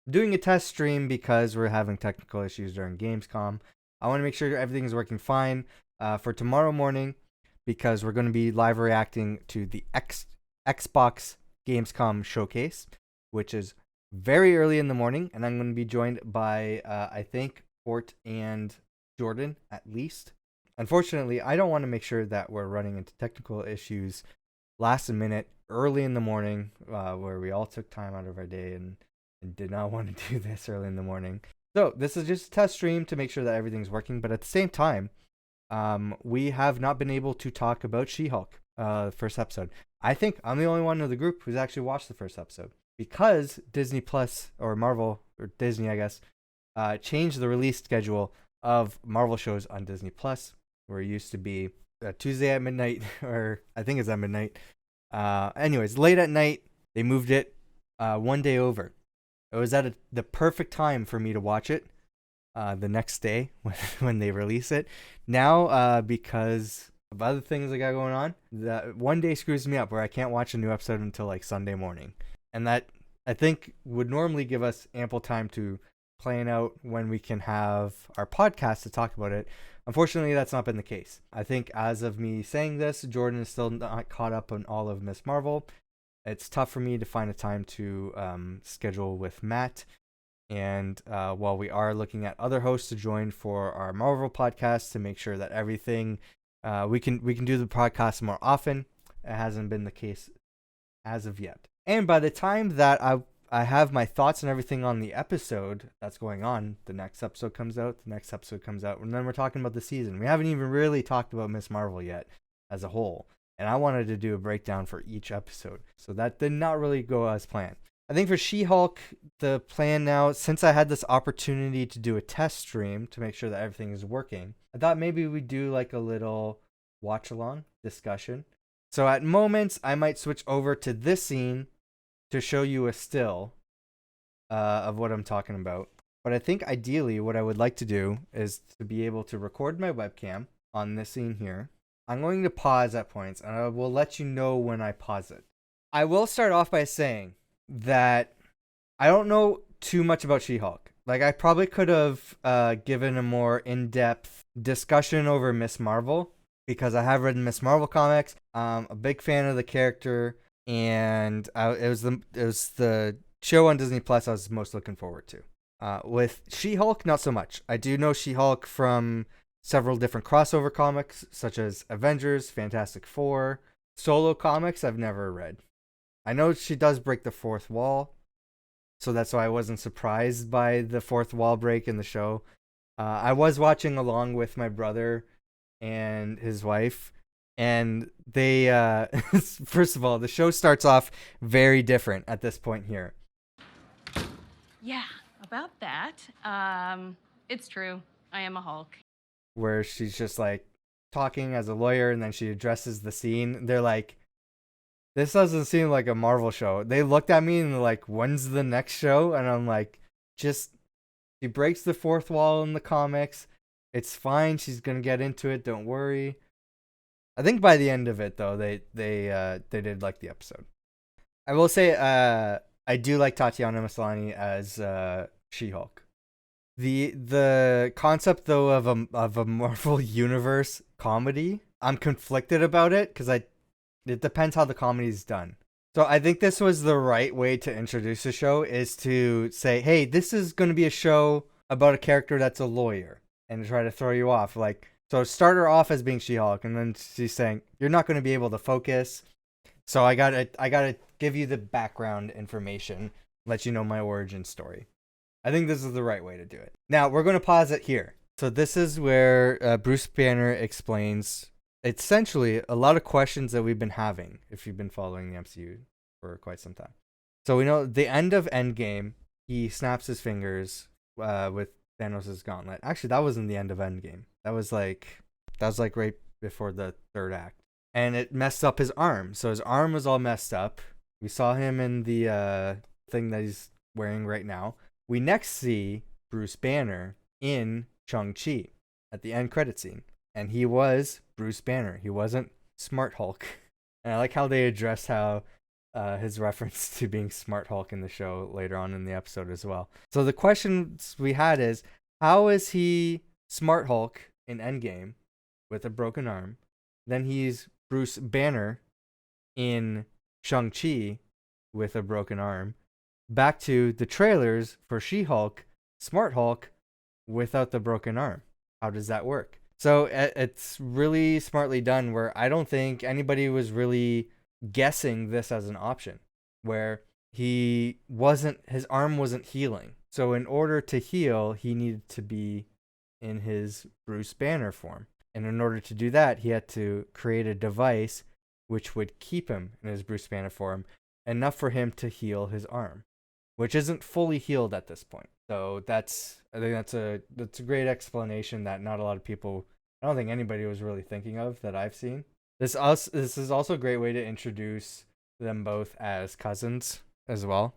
doing a test stream because we're having technical issues during Gamescom. I want to make sure everything is working fine for tomorrow morning because we're going to be live reacting to the Xbox Gamescom showcase, which is very early in the morning, and I'm going to be joined by I think Fort and Jordan at least. Unfortunately, I don't want to make sure that we're running into technical issues last minute, early in the morning, where we all took time out of our day and did not want to do this early in the morning. So this is just a test stream to make sure that everything's working. But at the same time, we have not been able to talk about She-Hulk, first episode. I think I'm the only one in the group who's actually watched the first episode because Disney Plus or Marvel or Disney, I guess, changed the release schedule of Marvel shows on Disney Plus, where it used to be Tuesday at midnight, or I think it's at midnight. Anyways, late at night, they moved it one day over. It was at the perfect time for me to watch it the next day when they release it. Now, because of other things I got going on, that one day screws me up where I can't watch a new episode until like Sunday morning. And that, I think, would normally give us ample time to plan out when we can have our podcast to talk about it. Unfortunately, that's not been the case. I think as of me saying this, Jordan is still not caught up on all of Miss Marvel. It's tough for me to find a time to schedule with Matt. And while we are looking at other hosts to join for our Marvel podcast to make sure that everything we can do the podcast more often, it hasn't been the case as of yet. And by the time that I have my thoughts and everything on the episode that's going on, the next episode comes out, and then we're talking about the season. We haven't even really talked about Miss Marvel yet as a whole. And I wanted to do a breakdown for each episode. So that did not really go as planned. I think for She-Hulk, the plan now, since I had this opportunity to do a test stream to make sure that everything is working, I thought maybe we'd do like a little watch-along discussion. So at moments, I might switch over to this scene to show you a still of what I'm talking about. But I think ideally what I would like to do is to be able to record my webcam on this scene here. I'm going to pause at points, and I will let you know when I pause it. I will start off by saying that I don't know too much about She-Hulk. Like, I probably could have given a more in-depth discussion over Miss Marvel, because I have read Miss Marvel comics. I'm a big fan of the character, and it was the show on Disney Plus I was most looking forward to. With She-Hulk, not so much. I do know She-Hulk from several different crossover comics, such as Avengers, Fantastic Four. Solo comics I've never read. I know she does break the fourth wall, so that's why I wasn't surprised by the fourth wall break in the show. I was watching along with my brother and his wife, and they, first of all, the show starts off very different at this point here. Yeah, about that. It's true. I am a Hulk. Where she's just like talking as a lawyer, and then she addresses the scene. They're like, this doesn't seem like a Marvel show. They looked at me and they're like, when's the next show? And I'm like, just, she breaks the fourth wall in the comics. It's fine. She's gonna get into it. Don't worry. I think by the end of it, though, they did like the episode. I will say, I do like Tatiana Maslany as She-Hulk. The concept, though, of a Marvel Universe comedy, I'm conflicted about it because it depends how the comedy's done. So I think this was the right way to introduce the show, is to say, hey, this is going to be a show about a character that's a lawyer, and try to throw you off. Like, so start her off as being She-Hulk, and then she's saying, you're not going to be able to focus. So I gotta give you the background information, let you know my origin story. I think this is the right way to do it. Now, we're going to pause it here. So this is where Bruce Banner explains essentially a lot of questions that we've been having if you've been following the MCU for quite some time. So we know the end of Endgame, he snaps his fingers with Thanos' gauntlet. Actually, that wasn't the end of Endgame. That was like right before the third act. And it messed up his arm. So his arm was all messed up. We saw him in the thing that he's wearing right now. We next see Bruce Banner in Shang-Chi at the end credit scene. And he was Bruce Banner. He wasn't Smart Hulk. And I like how they addressed how his reference to being Smart Hulk in the show later on in the episode as well. So the questions we had is, how is he Smart Hulk in Endgame with a broken arm? Then he's Bruce Banner in Shang-Chi with a broken arm. Back to the trailers for She-Hulk, Smart Hulk without the broken arm. How does that work? So it's really smartly done where I don't think anybody was really guessing this as an option, where his arm wasn't healing. So in order to heal, he needed to be in his Bruce Banner form. And in order to do that, he had to create a device which would keep him in his Bruce Banner form, enough for him to heal his arm, which isn't fully healed at this point. So I think that's a great explanation that not a lot of people, I don't think anybody was really thinking of that I've seen. This is also a great way to introduce them both as cousins as well.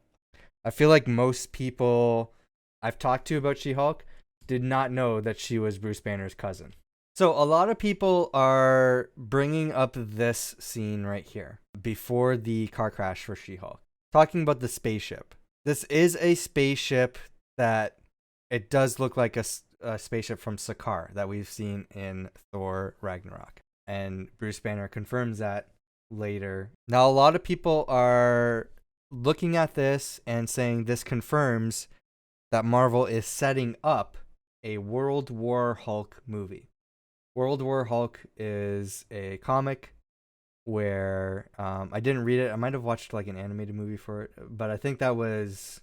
I feel like most people I've talked to about She-Hulk did not know that she was Bruce Banner's cousin. So a lot of people are bringing up this scene right here before the car crash for She-Hulk, talking about the spaceship. This is a spaceship that it does look like a spaceship from Sakaar that we've seen in Thor Ragnarok. And Bruce Banner confirms that later. Now, a lot of people are looking at this and saying this confirms that Marvel is setting up a World War Hulk movie. World War Hulk is a comic where I didn't read it. I might have watched like an animated movie for it, but I think that was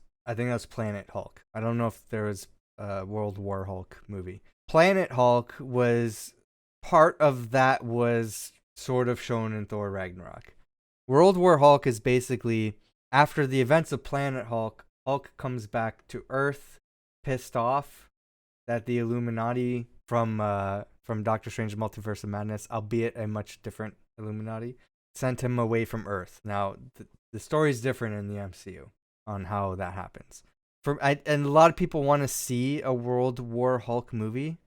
Planet Hulk. I don't know if there was a World War Hulk movie. Planet Hulk was part of that, was sort of shown in Thor Ragnarok. World War Hulk is basically after the events of Planet Hulk, Hulk comes back to Earth, pissed off that the Illuminati from Doctor Strange Multiverse of Madness, albeit a much different Illuminati, sent him away from Earth. Now, the story is different in the MCU on how that happens. And a lot of people want to see a World War Hulk movie,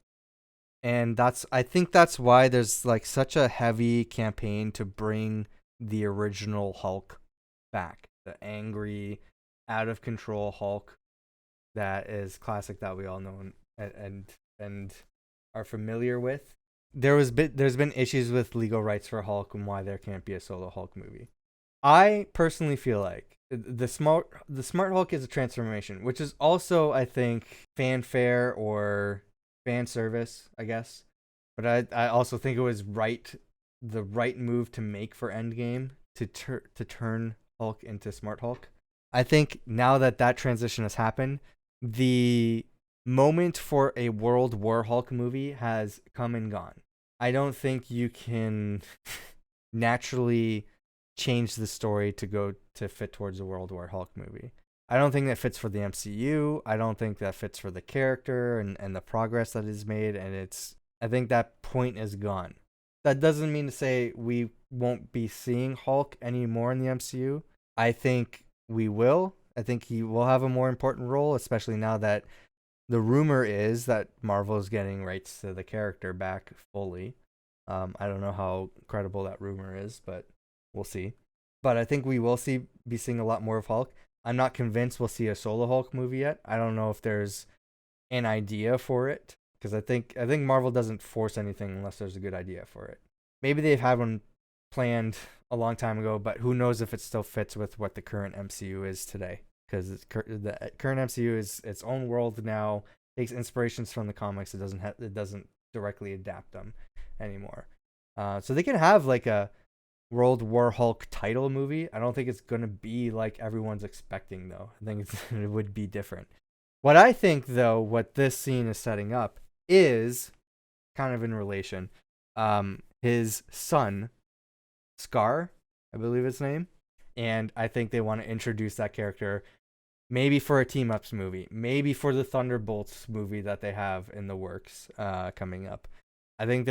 and I think that's why there's like such a heavy campaign to bring the original Hulk back, the angry, out of control Hulk that is classic, that we all know and are familiar with. There's been issues with legal rights for Hulk and why there can't be a solo Hulk movie. I personally feel like the smart Hulk is a transformation, which is also, I think, fanfare or fan service, I guess. But I also think it was the right move to make for Endgame to turn Hulk into Smart Hulk. I think now that transition has happened, the moment for a World War Hulk movie has come and gone. I don't think you can naturally change the story to fit towards a World War Hulk movie. I don't think that fits for the MCU. I don't think that fits for the character and the progress that is made. And I think that point is gone. That doesn't mean to say we won't be seeing Hulk anymore in the MCU. I think we will. I think he will have a more important role, especially now that the rumor is that Marvel is getting rights to the character back fully. I don't know how credible that rumor is, but we'll see. But I think we will be seeing a lot more of Hulk. I'm not convinced we'll see a solo Hulk movie yet. I don't know if there's an idea for it, because I think Marvel doesn't force anything unless there's a good idea for it. Maybe they've had one planned a long time ago, but who knows if it still fits with what the current MCU is today. Because the current MCU is its own world now, takes inspirations from the comics. It doesn't directly adapt them anymore. So they can have like a World War Hulk title movie. I don't think it's gonna be like everyone's expecting, though. I think it would be different. What I think, though, what this scene is setting up is kind of in relation. His son, Sakaar, I believe his name, and I think they want to introduce that character. Maybe for a Team Ups movie. Maybe for the Thunderbolts movie that they have in the works coming up. I think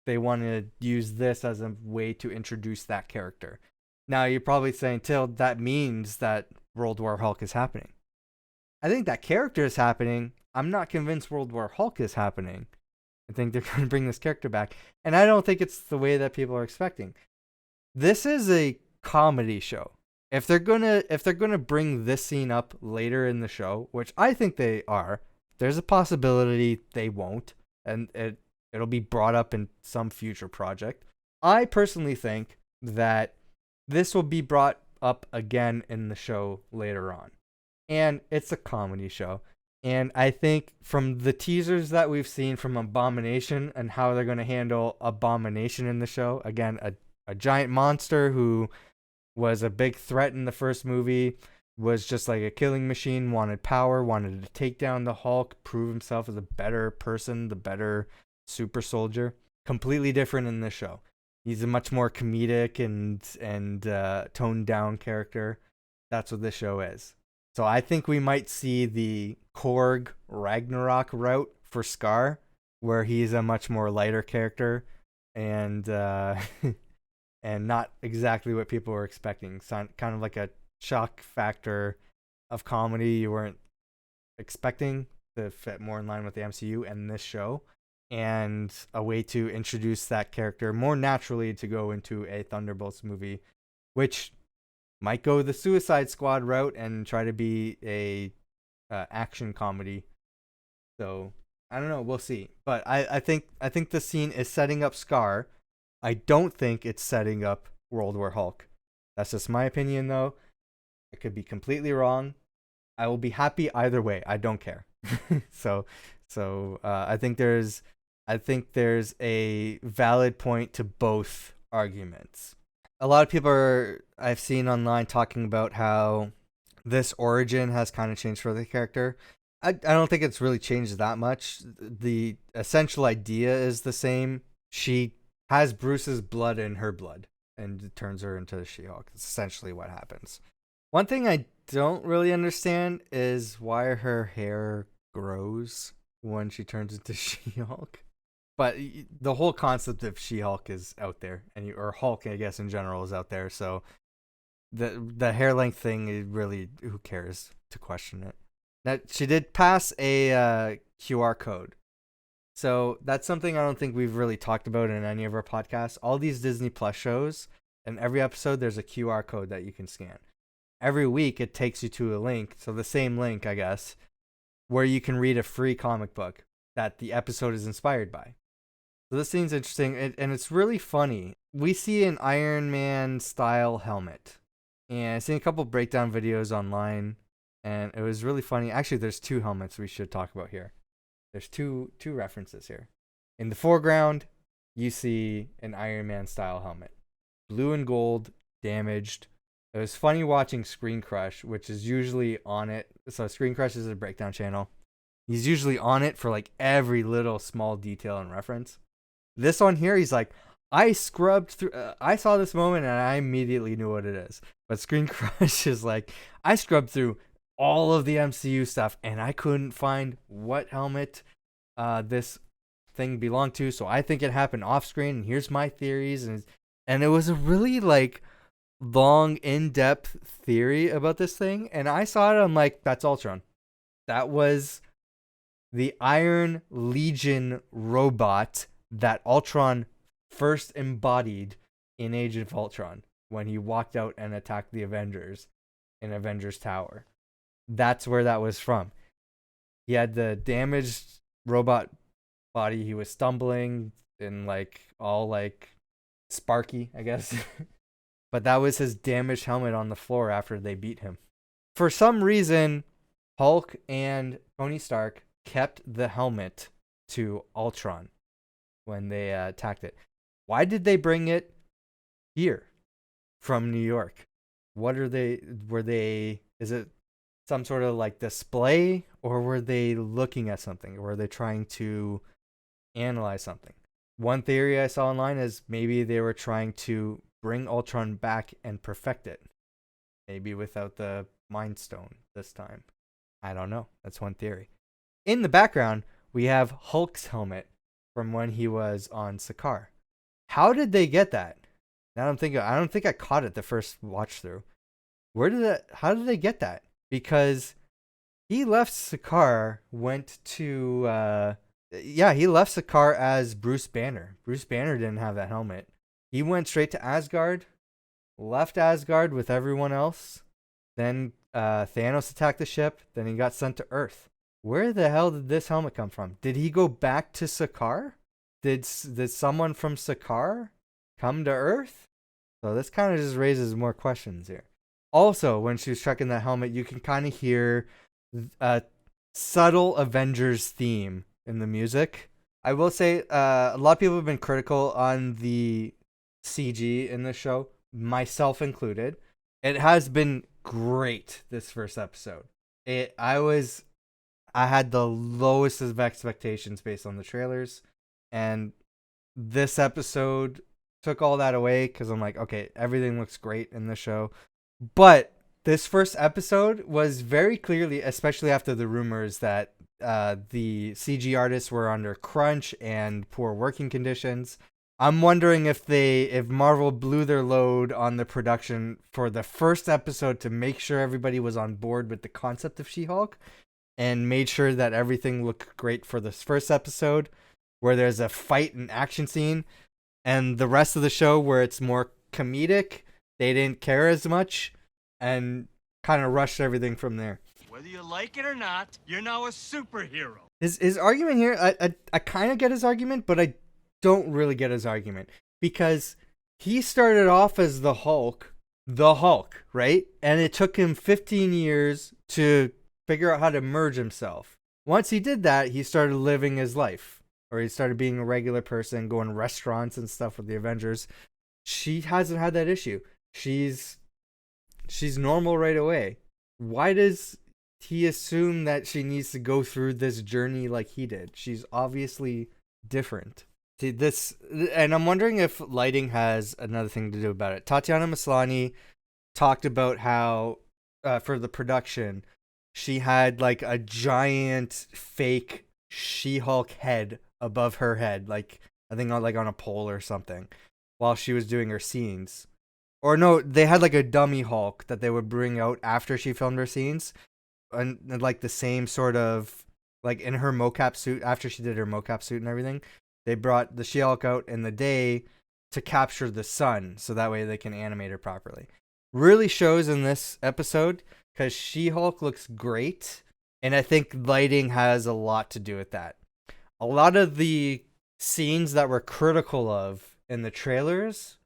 they want to use this as a way to introduce that character. Now, you're probably saying, Till, that means that World War Hulk is happening. I think that character is happening. I'm not convinced World War Hulk is happening. I think they're going to bring this character back. And I don't think it's the way that people are expecting. This is a comedy show. If they're gonna bring this scene up later in the show, which I think they are, there's a possibility they won't, and it'll be brought up in some future project. I personally think that this will be brought up again in the show later on. And it's a comedy show. And I think from the teasers that we've seen from Abomination and how they're going to handle Abomination in the show, again, a giant monster who was a big threat in the first movie, was just like a killing machine, wanted power, wanted to take down the Hulk, prove himself as a better person, the better super soldier. Completely different in this show. He's a much more comedic and toned down character. That's what this show is. So I think we might see the Korg Ragnarok route for Sakaar, where he's a much more lighter character and and not exactly what people were expecting. So kind of like a shock factor of comedy you weren't expecting to fit more in line with the MCU and this show, and a way to introduce that character more naturally to go into a Thunderbolts movie, which might go the Suicide Squad route and try to be a action comedy. So I don't know, we'll see. But I think the scene is setting up Sakaar. I don't think it's setting up World War Hulk. That's just my opinion, though. I could be completely wrong. I will be happy either way. I don't care. so I think there's a valid point to both arguments. A lot of people I've seen online talking about how this origin has kind of changed for the character. I don't think it's really changed that much. The essential idea is the same. She has Bruce's blood in her blood and it turns her into She-Hulk. It's essentially what happens. One thing I don't really understand is why her hair grows when she turns into She-Hulk. But the whole concept of She-Hulk is out there, or Hulk, I guess, in general, is out there. So the hair length thing, it really, who cares to question it? Now, she did pass a QR code. So that's something I don't think we've really talked about in any of our podcasts. All these Disney Plus shows, in every episode, there's a QR code that you can scan. Every week, it takes you to a link, so the same link, I guess, where you can read a free comic book that the episode is inspired by. So this thing's interesting, and it's really funny. We see an Iron Man style helmet, and I've seen a couple breakdown videos online, and it was really funny. Actually, there's two helmets we should talk about here. There's two references here. In the foreground, you see an Iron Man style helmet, blue and gold, damaged. It was funny watching Screen Crush, which is usually on it. So Screen Crush is a breakdown channel. He's usually on it for like every little small detail and reference. This one here, he's like, I scrubbed through. I saw this moment and I immediately knew what it is. But Screen Crush is like, I scrubbed through all of the MCU stuff and I couldn't find what helmet this thing belonged to. So I think it happened off screen. And here's my theories. And it was a really like long, in-depth theory about this thing. And I saw it. I'm like, that's Ultron. That was the Iron Legion robot that Ultron first embodied in Age of Ultron when he walked out and attacked the Avengers in Avengers Tower. That's where that was from. He had the damaged robot body. He was stumbling and like all like sparky, I guess. But that was his damaged helmet on the floor after they beat him. For some reason, Hulk and Tony Stark kept the helmet to Ultron when they attacked it. Why did they bring it here from New York? Were they, is it some sort of like display, or were they looking at something? Or were they trying to analyze something? One theory I saw online is maybe they were trying to bring Ultron back and perfect it. Maybe without the Mind Stone this time. I don't know. That's one theory. In the background, we have Hulk's helmet from when he was on Sakaar. How did they get that? I don't think I caught it the first watch through. How did they get that? Because he left Sakaar, went to he left Sakaar as Bruce Banner. Bruce Banner didn't have that helmet. He went straight to Asgard, left Asgard with everyone else. Then Thanos attacked the ship. Then he got sent to Earth. Where the hell did this helmet come from? Did he go back to Sakaar? Did someone from Sakaar come to Earth? So this kind of just raises more questions here. Also, when she was checking that helmet, you can kind of hear a subtle Avengers theme in the music. I will say a lot of people have been critical on the CG in this show, myself included. It has been great this first episode. I had the lowest of expectations based on the trailers, and this episode took all that away because I'm like, okay, everything looks great in the show. But this first episode was very clearly, especially after the rumors that the CG artists were under crunch and poor working conditions. I'm wondering if Marvel blew their load on the production for the first episode to make sure everybody was on board with the concept of She-Hulk and made sure that everything looked great for this first episode where there's a fight and action scene, and the rest of the show where it's more comedic, they didn't care as much and kind of rushed everything from there. Whether you like it or not, you're now a superhero. His argument here, I kind of get his argument, but I don't really get his argument because he started off as the Hulk, right? And it took him 15 years to figure out how to merge himself. Once he did that, he started living his life, or he started being a regular person, going to restaurants and stuff with the Avengers. She hasn't had that issue. She's normal right away. Why does he assume that she needs to go through this journey like he did? She's obviously different. See, and I'm wondering if lighting has another thing to do about it. Tatiana Maslany talked about how for the production, she had like a giant fake She-Hulk head above her head, like I think on a pole or something, while she was doing her scenes. Or no, they had like a dummy Hulk that they would bring out after she filmed her scenes, and like the same sort of like in her mocap suit after she did her mocap suit and everything. They brought the She-Hulk out in the day to capture the sun, so that way they can animate her properly. Really shows in this episode because She-Hulk looks great, and I think lighting has a lot to do with that. A lot of the scenes that we're critical of in the trailers,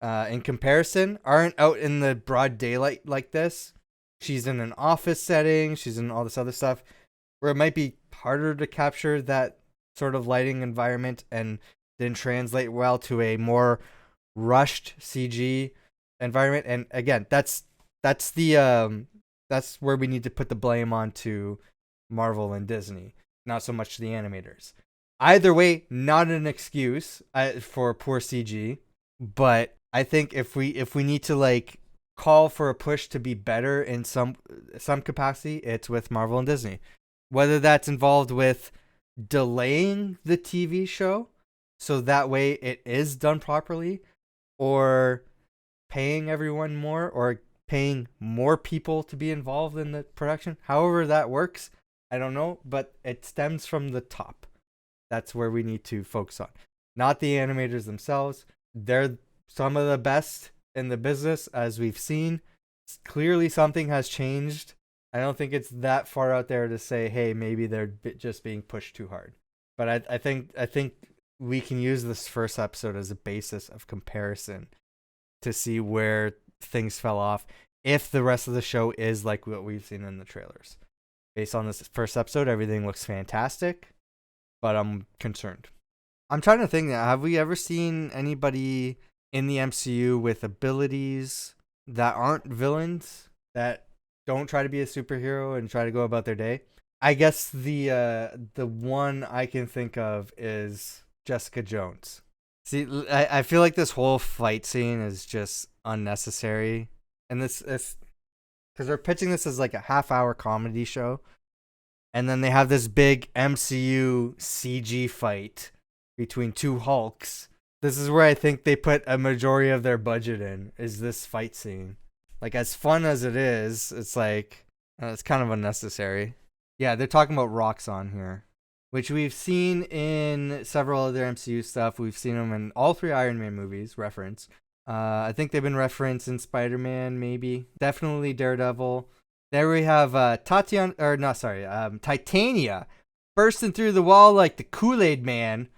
in comparison, aren't out in the broad daylight like this. She's in an office setting, she's in all this other stuff, where it might be harder to capture that sort of lighting environment and then translate well to a more rushed CG environment. And again, that's where we need to put the blame on to Marvel and Disney, not so much the animators. Either way, not an excuse for poor CG, but I think if we need to like call for a push to be better in some capacity, it's with Marvel and Disney. Whether that's involved with delaying the TV show so that way it is done properly, or paying everyone more, or paying more people to be involved in the production. However that works, I don't know, but it stems from the top. That's where we need to focus on. Not the animators themselves. They're some of the best in the business, as we've seen. Clearly something has changed. I don't think it's that far out there to say, hey, maybe they're just being pushed too hard. But I think we can use this first episode as a basis of comparison to see where things fell off, if the rest of the show is like what we've seen in the trailers. Based on this first episode, everything looks fantastic, but I'm concerned. I'm trying to think now, have we ever seen anybody in the MCU with abilities that aren't villains, that don't try to be a superhero and try to go about their day? I guess the one I can think of is Jessica Jones. See, I feel like this whole fight scene is just unnecessary, and this because they're pitching this as like a half-hour comedy show, and then they have this big MCU CG fight between two Hulks. This is where I think they put a majority of their budget in, is this fight scene. Like, as fun as it is, it's like, it's kind of unnecessary. Yeah, they're talking about Roxxon here, which we've seen in several other MCU stuff. We've seen them in all 3 Iron Man movies, reference. I think they've been referenced in Spider-Man, maybe. Definitely Daredevil. There we have Titania bursting through the wall like the Kool-Aid Man.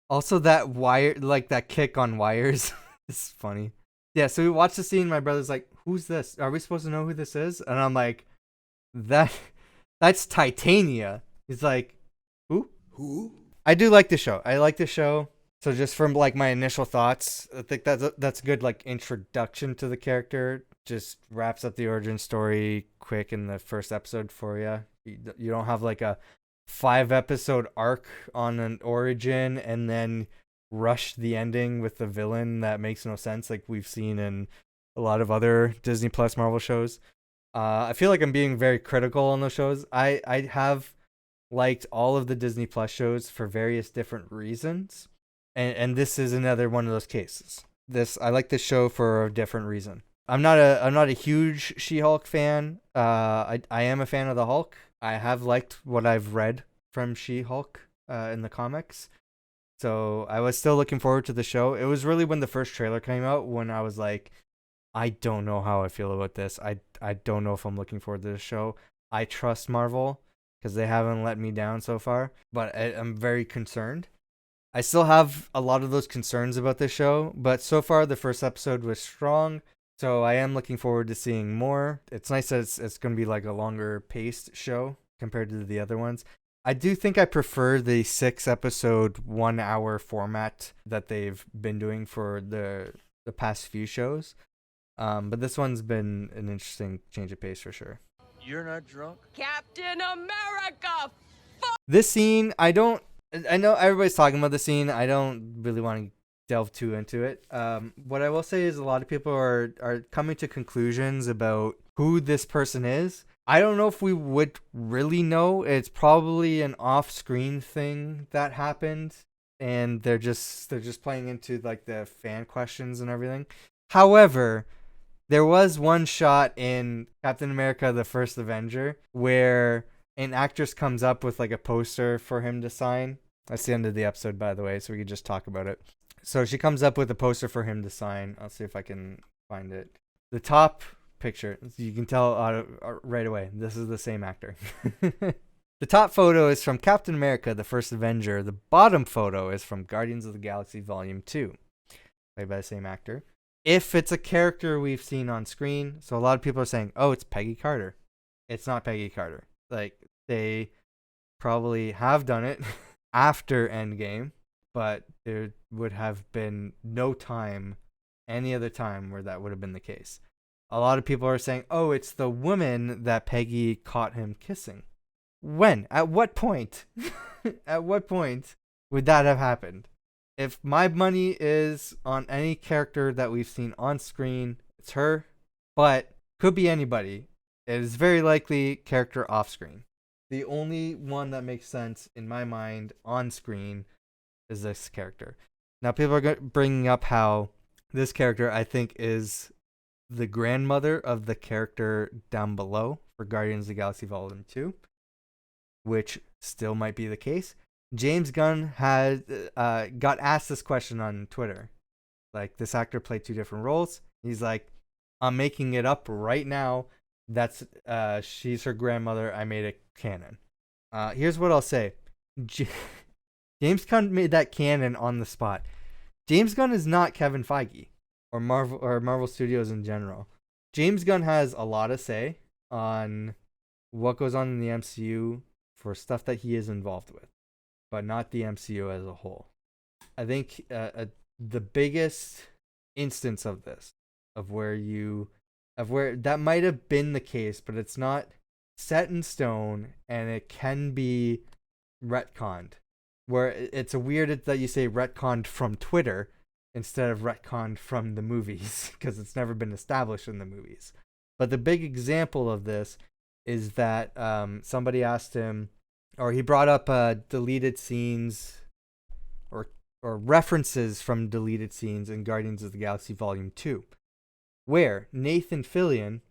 Also, that wire, like that kick on wires, is funny. Yeah, so we watched the scene. My brother's like, "Who's this? Are we supposed to know who this is?" And I'm like, "That, that's Titania." He's like, "Who? Who? I do like the show. I like the show. So just from like my initial thoughts, I think that's a good like introduction to the character. Just wraps up the origin story quick in the first episode for you. You don't have like a 5 episode arc on an origin and then rush the ending with the villain that makes no sense like we've seen in a lot of other Disney Plus Marvel shows. I feel like I'm being very critical on those shows. I have liked all of the Disney Plus shows for various different reasons. And this is another one of those cases. I like this show for a different reason. I'm not a huge She-Hulk fan. I am a fan of the Hulk. I have liked what I've read from She-Hulk in the comics. So I was still looking forward to the show. It was really when the first trailer came out when I was like, I don't know how I feel about this. I don't know if I'm looking forward to this show. I trust Marvel because they haven't let me down so far, but I'm very concerned. I still have a lot of those concerns about this show, but so far the first episode was strong, so I am looking forward to seeing more. It's nice that it's going to be like a longer paced show compared to the other ones. I do think I prefer the 6 episode 1 hour format that they've been doing for the past few shows. But this one's been an interesting change of pace for sure. You're not drunk? Captain America! This scene, I know everybody's talking about the scene. I don't really want to delve too into it. What I will say is a lot of people are coming to conclusions about who this person is. I don't know if we would really know. It's probably an off-screen thing that happened, and they're just playing into like the fan questions and everything. However, there was one shot in Captain America: The First Avenger where an actress comes up with like a poster for him to sign. That's the end of the episode, by the way, so we could just talk about it. So she comes up with a poster for him to sign. I'll see if I can find it. The top picture, you can tell right away, this is the same actor. The top photo is from Captain America: The First Avenger. The bottom photo is from Guardians of the Galaxy Volume 2, played by the same actor. If it's a character we've seen on screen, so a lot of people are saying, oh, it's Peggy Carter. It's not Peggy Carter. Like, they probably have done it after Endgame, but there would have been no time, any other time, where that would have been the case. A lot of people are saying, oh, it's the woman that Peggy caught him kissing. When? At what point? At what point would that have happened? If my money is on any character that we've seen on screen, it's her, but could be anybody. It is very likely character off screen. The only one that makes sense in my mind on screen is this character. Now, people are bringing up how this character, I think, is the grandmother of the character down below for Guardians of the Galaxy Volume 2, which still might be the case. James Gunn had got asked this question on Twitter. Like, this actor played 2 different roles. He's like, I'm making it up right now. That's she's her grandmother. I made it canon. Here's what I'll say. James Gunn made that canon on the spot. James Gunn is not Kevin Feige or Marvel Studios in general. James Gunn has a lot to say on what goes on in the MCU for stuff that he is involved with, but not the MCU as a whole. I think the biggest instance of this, of where that might have been the case, but it's not set in stone and it can be retconned. Where it's weird that you say retconned from Twitter instead of retconned from the movies, because it's never been established in the movies. But the big example of this is that somebody asked him, or he brought up deleted scenes or references from deleted scenes in Guardians of the Galaxy Volume 2, where Nathan Fillion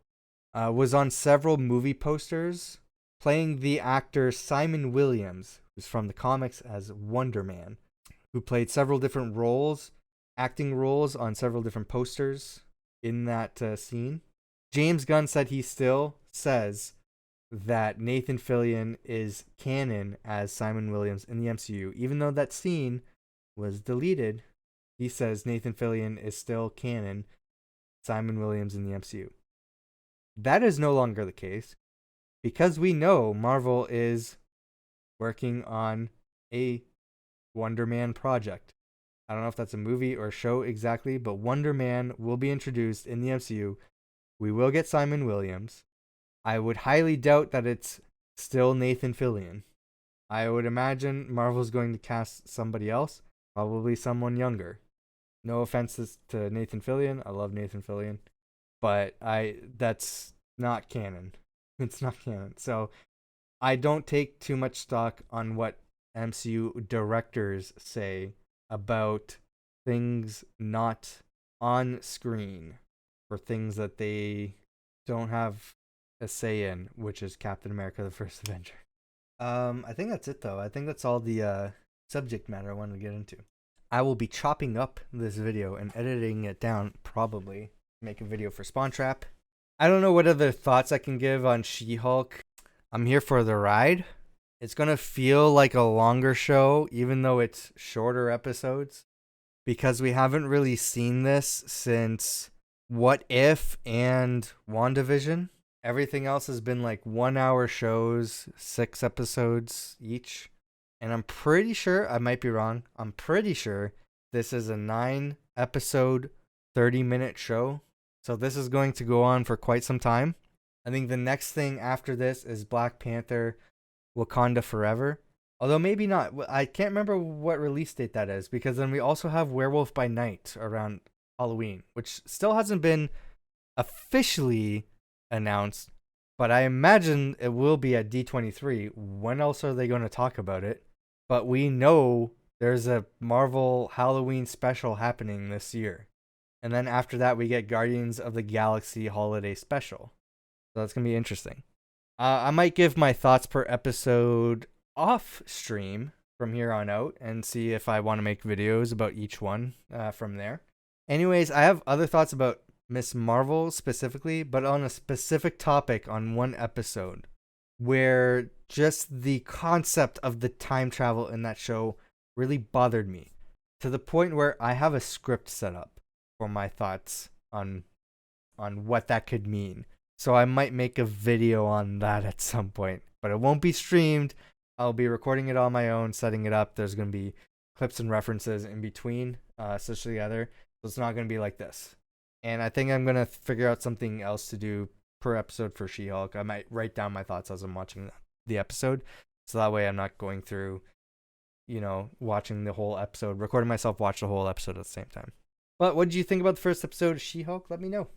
was on several movie posters playing the actor Simon Williams, who's from the comics as Wonder Man, who played several different roles acting roles on several different posters in that scene. James Gunn said he still says that Nathan Fillion is canon as Simon Williams in the MCU, even though that scene was deleted. He says Nathan Fillion is still canon Simon Williams in the MCU. That is no longer the case because we know Marvel is working on a Wonder Man project. I don't know if that's a movie or a show exactly, but Wonder Man will be introduced in the MCU. We will get Simon Williams. I would highly doubt that it's still Nathan Fillion. I would imagine Marvel's going to cast somebody else, probably someone younger. No offenses to Nathan Fillion. I love Nathan Fillion. But that's not canon. It's not canon. So I don't take too much stock on what MCU directors say about things not on screen for things that they don't have a say in, which is Captain America: The First Avenger. I think that's it though. I think that's all the subject matter I wanted to get into. I will be chopping up this video and editing it down, probably make a video for Spawn Trap. I don't know what other thoughts I can give on She-Hulk. I'm here for the ride. It's gonna feel like a longer show, even though it's shorter episodes, because we haven't really seen this since What If and WandaVision. Everything else has been like 1 hour shows, 6 episodes each. And I'm pretty sure, I might be wrong, I'm pretty sure this is a 9 episode, 30-minute show. So this is going to go on for quite some time. I think the next thing after this is Black Panther: Wakanda Forever. Although maybe not. I can't remember what release date that is, because then we also have Werewolf by Night around Halloween, which still hasn't been officially announced, but I imagine it will be at D23. When else are they going to talk about it? But we know there's a Marvel Halloween special happening this year. And then after that, we get Guardians of the Galaxy Holiday Special. So that's going to be interesting. I might give my thoughts per episode off stream from here on out and see if I want to make videos about each one from there. Anyways, I have other thoughts about Miss Marvel specifically, but on a specific topic on one episode where just the concept of the time travel in that show really bothered me to the point where I have a script set up for my thoughts on what that could mean. So I might make a video on that at some point, but it won't be streamed. I'll be recording it on my own, setting it up. There's going to be clips and references in between, stitched together. So it's not going to be like this. And I think I'm going to figure out something else to do per episode for She-Hulk. I might write down my thoughts as I'm watching the episode. So that way I'm not going through, watching the whole episode, recording myself watch the whole episode at the same time. But what did you think about the first episode of She-Hulk? Let me know.